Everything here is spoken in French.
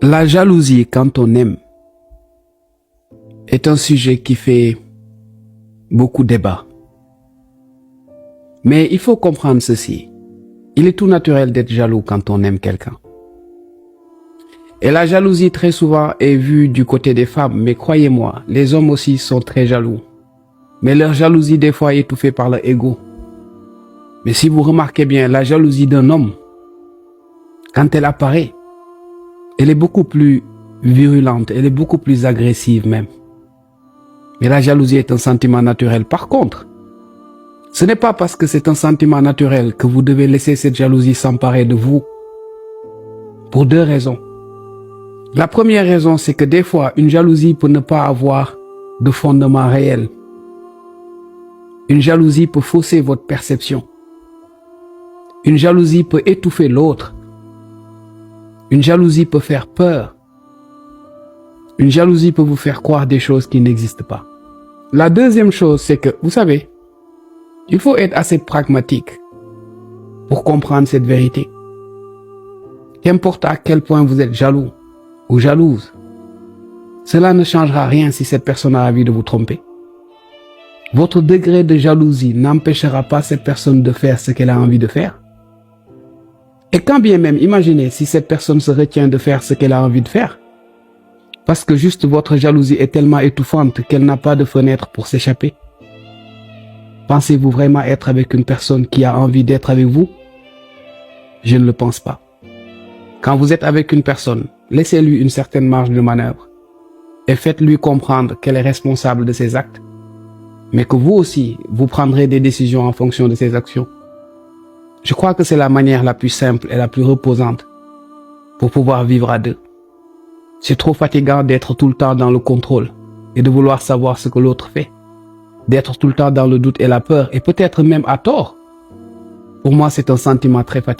La jalousie quand on aime est un sujet qui fait beaucoup débat. Mais il faut comprendre ceci. Il est tout naturel d'être jaloux quand on aime quelqu'un. Et la jalousie très souvent est vue du côté des femmes, mais croyez-moi, les hommes aussi sont très jaloux. Mais leur jalousie des fois est étouffée par leur ego. Mais si vous remarquez bien, la jalousie d'un homme, quand elle apparaît, elle est beaucoup plus virulente, elle est beaucoup plus agressive même. Mais la jalousie est un sentiment naturel. Par contre, ce n'est pas parce que c'est un sentiment naturel que vous devez laisser cette jalousie s'emparer de vous. Pour deux raisons. La première raison, c'est que des fois, une jalousie peut ne pas avoir de fondement réel. Une jalousie peut fausser votre perception. Une jalousie peut étouffer l'autre. Une jalousie peut faire peur. Une jalousie peut vous faire croire des choses qui n'existent pas. La deuxième chose, c'est que, vous savez, il faut être assez pragmatique pour comprendre cette vérité. Qu'importe à quel point vous êtes jaloux ou jalouse, cela ne changera rien si cette personne a envie de vous tromper. Votre degré de jalousie n'empêchera pas cette personne de faire ce qu'elle a envie de faire. Et quand bien même, imaginez si cette personne se retient de faire ce qu'elle a envie de faire, parce que juste votre jalousie est tellement étouffante qu'elle n'a pas de fenêtre pour s'échapper. Pensez-vous vraiment être avec une personne qui a envie d'être avec vous? Je ne le pense pas. Quand vous êtes avec une personne, laissez-lui une certaine marge de manœuvre et faites-lui comprendre qu'elle est responsable de ses actes, mais que vous aussi, vous prendrez des décisions en fonction de ses actions. Je crois que c'est la manière la plus simple et la plus reposante pour pouvoir vivre à deux. C'est trop fatigant d'être tout le temps dans le contrôle et de vouloir savoir ce que l'autre fait, d'être tout le temps dans le doute et la peur et peut-être même à tort. Pour moi, c'est un sentiment très fatigant.